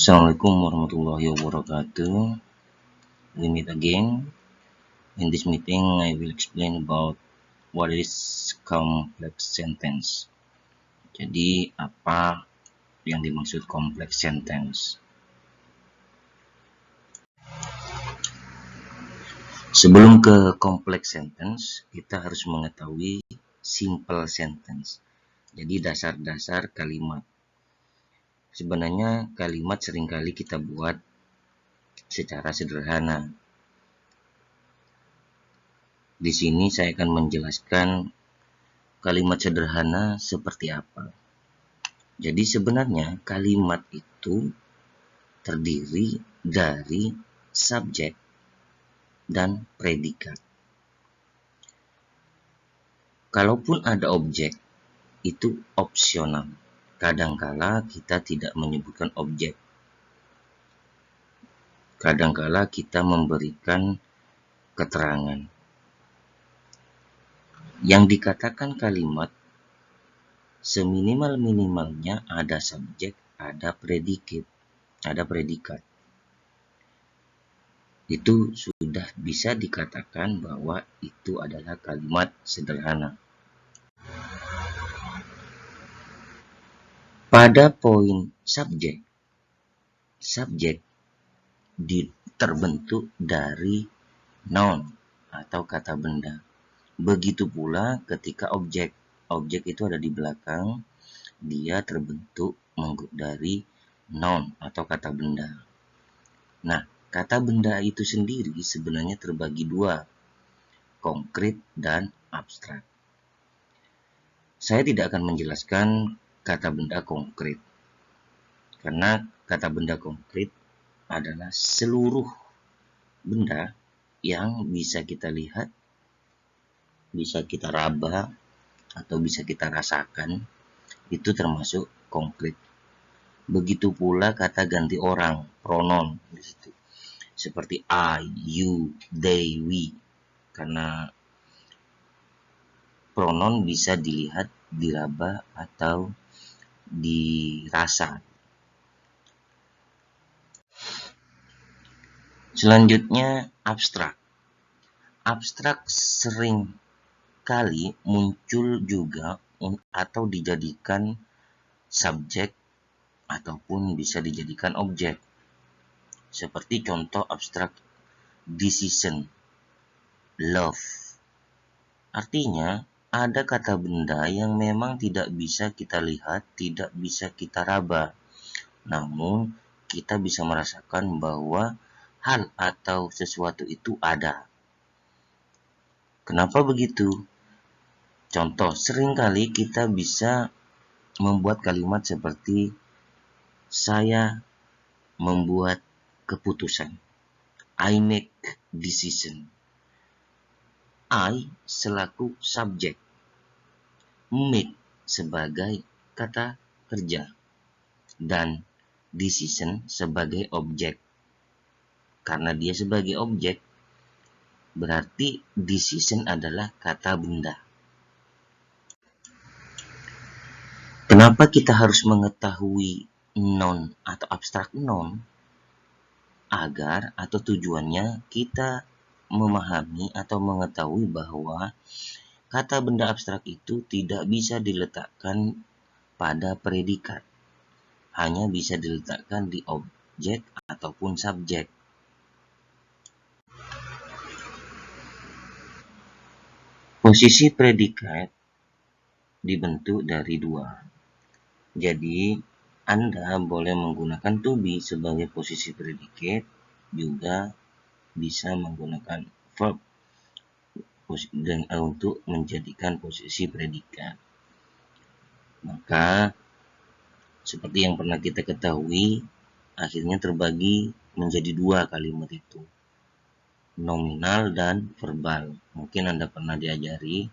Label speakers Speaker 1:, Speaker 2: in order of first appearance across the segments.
Speaker 1: Assalamualaikum warahmatullahi wabarakatuh. We meet again. In this meeting, I will explain about what is complex sentence. Jadi, apa yang dimaksud complex sentence? Sebelum ke complex sentence, kita harus mengetahui simple sentence. Jadi, dasar-dasar kalimat. Sebenarnya kalimat seringkali kita buat secara sederhana. Di sini saya akan menjelaskan kalimat sederhana seperti apa. Jadi sebenarnya kalimat itu terdiri dari subjek dan predikat. Kalaupun ada objek, itu opsional. Kadangkala kita tidak menyebutkan objek. Kadangkala kita memberikan keterangan. Yang dikatakan kalimat seminimal-minimalnya ada subjek, ada predikat. Itu sudah bisa dikatakan bahwa itu adalah kalimat sederhana. Pada poin subjek terbentuk dari noun atau kata benda. Begitu pula ketika objek itu ada di belakang, dia terbentuk dari noun atau kata benda. Nah, kata benda itu sendiri sebenarnya terbagi dua, konkret dan abstrak. Saya tidak akan menjelaskan kata benda konkret, karena kata benda konkret adalah seluruh benda yang bisa kita lihat, bisa kita raba, atau bisa kita rasakan, itu termasuk konkret. Begitu pula kata ganti orang, pronoun di situ. Seperti I, you, they, we. Karena pronoun bisa dilihat, diraba, atau dirasa. Selanjutnya abstrak. Abstrak sering kali muncul juga atau dijadikan subjek ataupun bisa dijadikan objek. Seperti contoh abstrak decision, love. Artinya ada kata benda yang memang tidak bisa kita lihat, tidak bisa kita raba. Namun kita bisa merasakan bahwa hal atau sesuatu itu ada. Kenapa begitu? Contoh, seringkali kita bisa membuat kalimat seperti saya membuat keputusan. I make decision. I selaku subjek. Make sebagai kata kerja. Dan decision sebagai objek. Karena dia sebagai objek, berarti decision adalah kata benda. Kenapa kita harus mengetahui noun atau abstrak noun? Agar atau tujuannya kita memahami atau mengetahui bahwa kata benda abstrak itu tidak bisa diletakkan pada predikat. Hanya bisa diletakkan di objek ataupun subjek. Posisi predikat dibentuk dari dua. Jadi, Anda boleh menggunakan to be sebagai posisi predikat, juga bisa menggunakan verb untuk menjadikan posisi predikat. Maka, seperti yang pernah kita ketahui, akhirnya terbagi menjadi dua kalimat itu. Nominal dan verbal. Mungkin Anda pernah diajari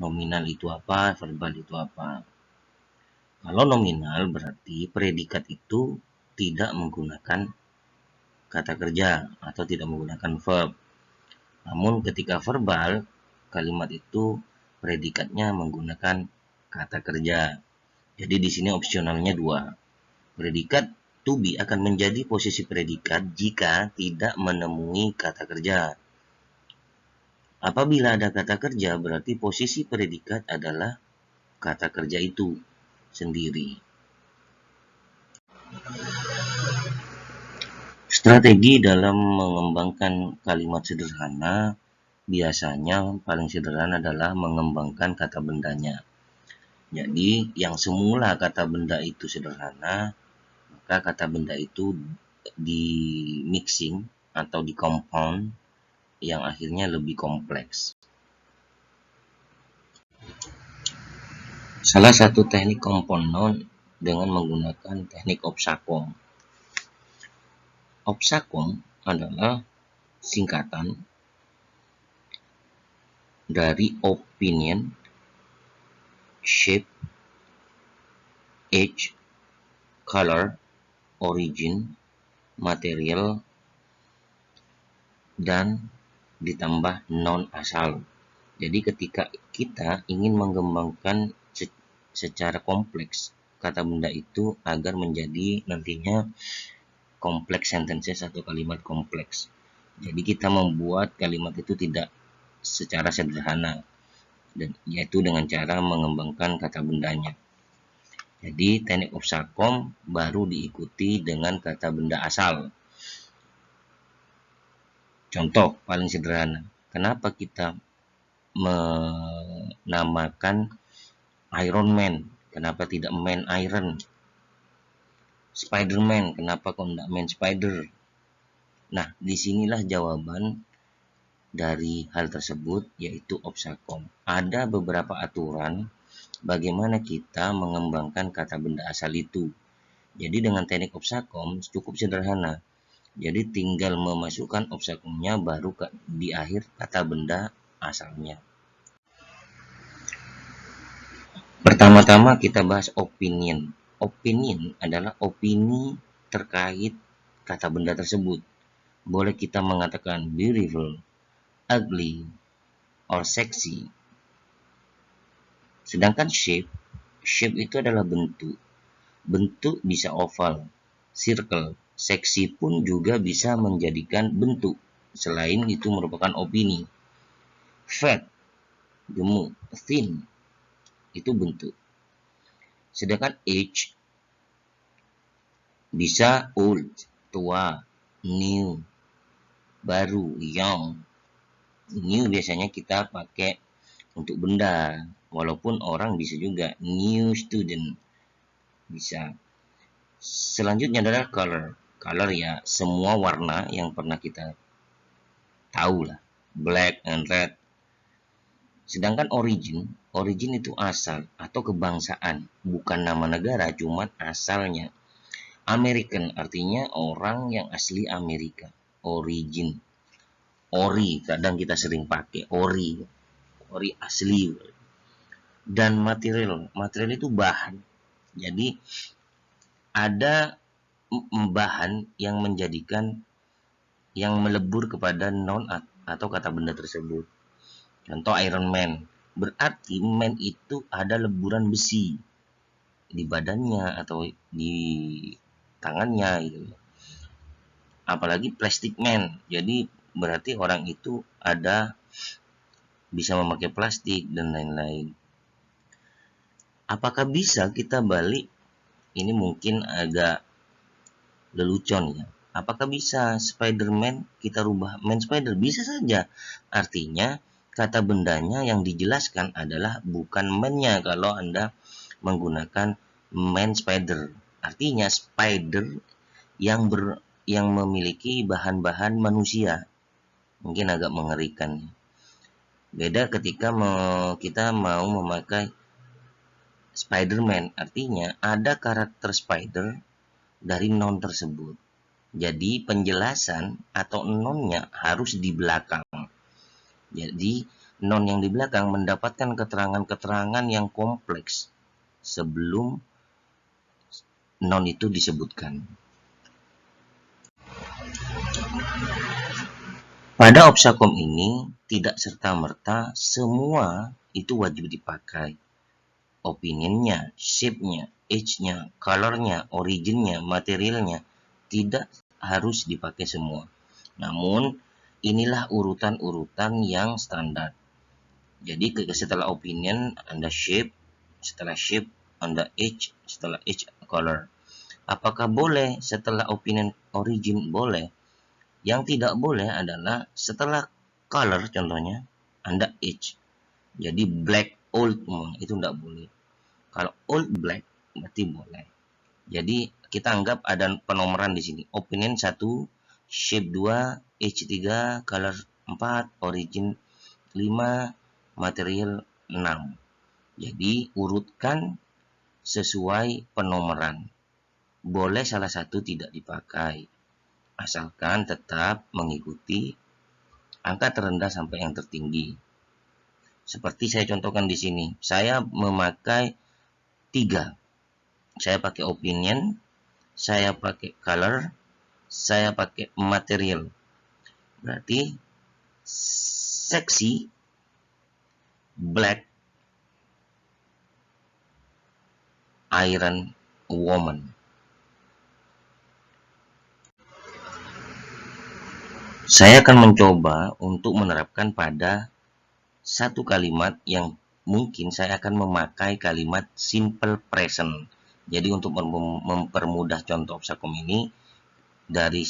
Speaker 1: nominal itu apa, verbal itu apa. Kalau nominal berarti predikat itu tidak menggunakan kata kerja atau tidak menggunakan verb. Namun ketika verbal, kalimat itu predikatnya menggunakan kata kerja. Jadi di sini opsionalnya dua, Predikat to be akan menjadi posisi predikat jika tidak menemui kata kerja. Apabila ada kata kerja, berarti posisi predikat adalah kata kerja itu sendiri. Strategi dalam mengembangkan kalimat sederhana, biasanya paling sederhana adalah mengembangkan kata bendanya. Jadi, yang semula kata benda itu sederhana, maka kata benda itu di mixing atau di compound yang akhirnya lebih kompleks. Salah satu teknik compound noun dengan menggunakan teknik Opsacom. Opsacom adalah singkatan dari opinion, shape, age, color, origin, material, dan ditambah non asal. Jadi ketika kita ingin mengembangkan secara kompleks kata benda itu agar menjadi nantinya kompleks sentences atau kalimat kompleks. Jadi kita membuat kalimat itu tidak secara sederhana, dan yaitu dengan cara mengembangkan kata bendanya. Jadi teknik Opsacom baru diikuti dengan kata benda asal. Contoh paling sederhana, kenapa kita menamakan Iron Man, kenapa tidak Man Iron? Spider-Man, kenapa kok tidak Man Spider? Nah, disinilah jawaban dari hal tersebut, yaitu Opsacom. Ada beberapa aturan bagaimana kita mengembangkan kata benda asal itu. Jadi dengan teknik Opsacom cukup sederhana. Jadi tinggal memasukkan Opsacomnya baru di akhir kata benda asalnya. Pertama-tama kita bahas opinion. Opinion adalah opini terkait kata benda tersebut. Boleh kita mengatakan beautiful, ugly, or sexy. Sedangkan shape itu adalah bentuk. Bentuk bisa oval, circle, seksi pun juga bisa menjadikan bentuk. Selain itu merupakan opini. Fat, gemuk, thin, itu bentuk. Sedangkan age bisa old, tua, new, baru, young. New biasanya kita pakai untuk benda, walaupun orang bisa juga new student, bisa. Selanjutnya adalah color. Color ya semua warna yang pernah kita tahu lah, black and red. Sedangkan origin itu asal atau kebangsaan, bukan nama negara, cuman asalnya. American artinya orang yang asli Amerika. Origin. Ori kadang kita sering pakai ori asli. Dan material itu bahan. Jadi ada bahan yang menjadikan yang melebur kepada noun atau kata benda tersebut. Contoh Iron Man, berarti man itu ada leburan besi di badannya atau di tangannya gitu. Apalagi plastic man, jadi berarti orang itu ada bisa memakai plastik dan lain-lain. Apakah bisa kita balik? Ini mungkin agak lelucon ya. Apakah bisa Spider-Man kita rubah Man Spider? Bisa saja. Artinya kata bendanya yang dijelaskan adalah bukan man-nya kalau Anda menggunakan Man Spider. Artinya spider yang memiliki bahan-bahan manusia. Mungkin agak mengerikan. Beda ketika kita mau memakai Spider-Man, artinya ada karakter spider dari noun tersebut. Jadi penjelasan atau noun-nya harus di belakang. Jadi noun yang di belakang mendapatkan keterangan-keterangan yang kompleks sebelum noun itu disebutkan. Pada Opsacom ini tidak serta-merta semua itu wajib dipakai. opinionnya, shape-nya, age-nya, color-nya, origin-nya, materialnya tidak harus dipakai semua. Namun inilah urutan-urutan yang standar. Jadi setelah opinion Anda shape, setelah shape Anda age, setelah age color. Apakah boleh setelah opinion origin? Boleh. Yang tidak boleh adalah setelah color, contohnya Anda age. Jadi black old itu tidak boleh. Kalau old black berarti boleh. Jadi kita anggap ada penomoran di sini. Opinion 1, shape 2, age 3, color 4, origin 5, material 6. Jadi urutkan sesuai penomoran. Boleh salah satu tidak dipakai, asalkan tetap mengikuti angka terendah sampai yang tertinggi. Seperti saya contohkan di sini, saya memakai 3. Saya pakai opinion, saya pakai color, saya pakai material. Berarti seksi black iron woman. Saya akan mencoba untuk menerapkan pada satu kalimat yang mungkin saya akan memakai kalimat simple present. Jadi untuk mempermudah contoh obsakom ini, dari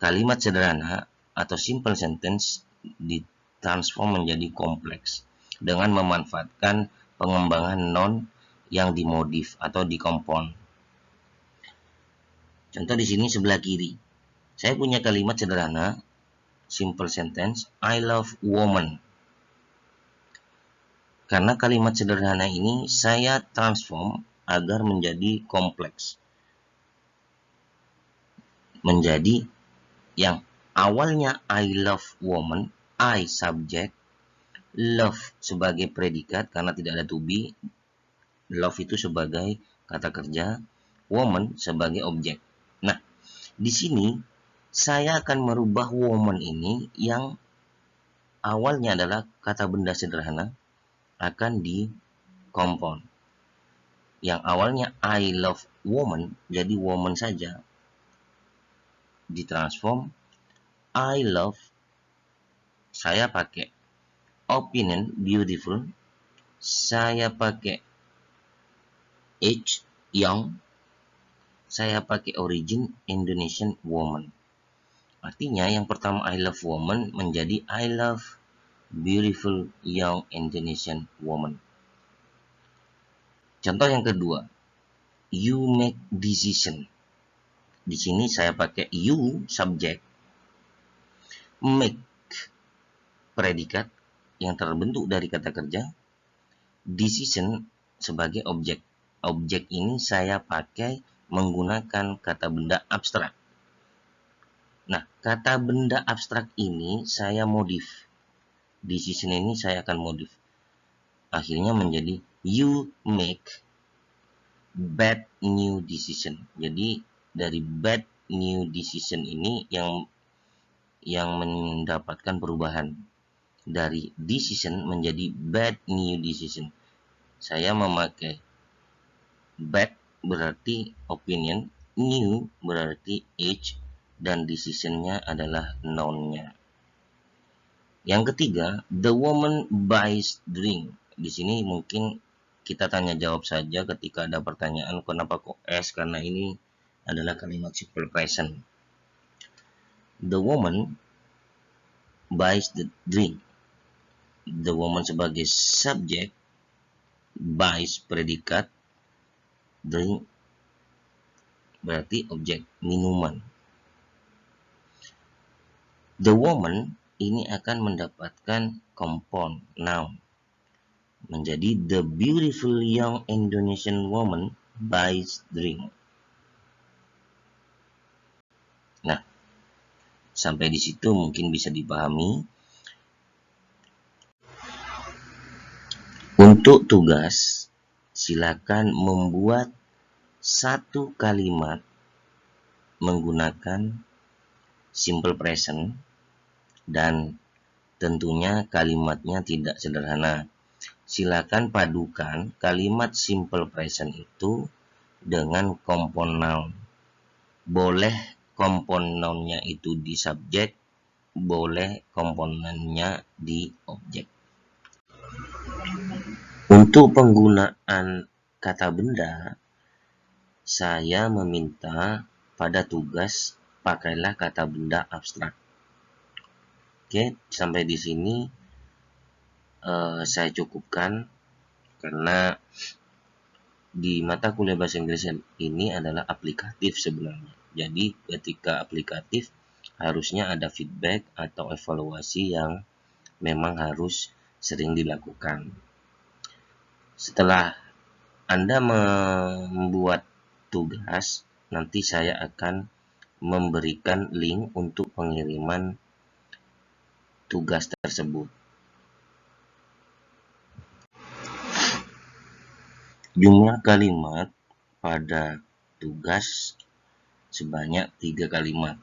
Speaker 1: kalimat sederhana atau simple sentence ditransform menjadi kompleks dengan memanfaatkan pengembangan noun yang dimodif atau dikompon. Contoh di sini sebelah kiri. Saya punya kalimat sederhana, simple sentence, I love woman. Karena kalimat sederhana ini saya transform agar menjadi kompleks. Menjadi yang awalnya I love woman, I subject, love sebagai predikat karena tidak ada to be, love itu sebagai kata kerja, woman sebagai objek. Nah, di sini saya akan merubah woman ini yang awalnya adalah kata benda sederhana akan dikompon. Yang awalnya I love woman jadi woman saja. Ditransform I love, saya pakai opinion beautiful, saya pakai age young, saya pakai origin Indonesian woman. Artinya yang pertama I love woman menjadi I love beautiful young Indonesian woman. Contoh yang kedua, you make decision. Di sini saya pakai you subjek, make predikat yang terbentuk dari kata kerja, decision sebagai objek. Objek ini saya pakai menggunakan kata benda abstrak. Nah, kata benda abstrak ini saya modif. Decision ini saya akan modif. Akhirnya menjadi you make bad new decision. Jadi dari bad new decision ini yang mendapatkan perubahan dari decision menjadi bad new decision. Saya memakai bad berarti opinion, new berarti age, dan decisionnya adalah noun-nya. Yang ketiga, the woman buys drink. Di sini mungkin kita tanya jawab saja ketika ada pertanyaan kenapa kok S, karena ini adalah kalimat simple present. The woman buys the drink. The woman sebagai subjek, buys predikat, drink berarti objek minuman. The woman ini akan mendapatkan compound noun menjadi the beautiful young Indonesian woman buys drink. Nah, sampai di situ mungkin bisa dipahami. Untuk tugas, silakan membuat satu kalimat menggunakan simple present dan tentunya kalimatnya tidak sederhana. Silakan padukan kalimat simple present itu dengan compound noun. Boleh compound noun-nya itu di subjek, boleh komponennya di objek. Untuk penggunaan kata benda, saya meminta pada tugas pakailah kata benda abstrak. Oke, sampai di sini saya cukupkan karena di mata kuliah bahasa Inggris ini adalah aplikatif sebenarnya. Jadi ketika aplikatif harusnya ada feedback atau evaluasi yang memang harus sering dilakukan. Setelah Anda membuat tugas, nanti saya akan memberikan link untuk pengiriman tugas tersebut. Jumlah kalimat pada tugas sebanyak 3 kalimat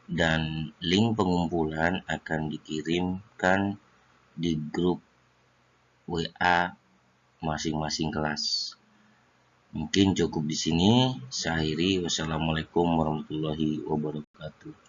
Speaker 1: dan link pengumpulan akan dikirimkan di grup WA masing-masing kelas. Mungkin cukup di sini. Saya akhiri. Wassalamualaikum warahmatullahi wabarakatuh.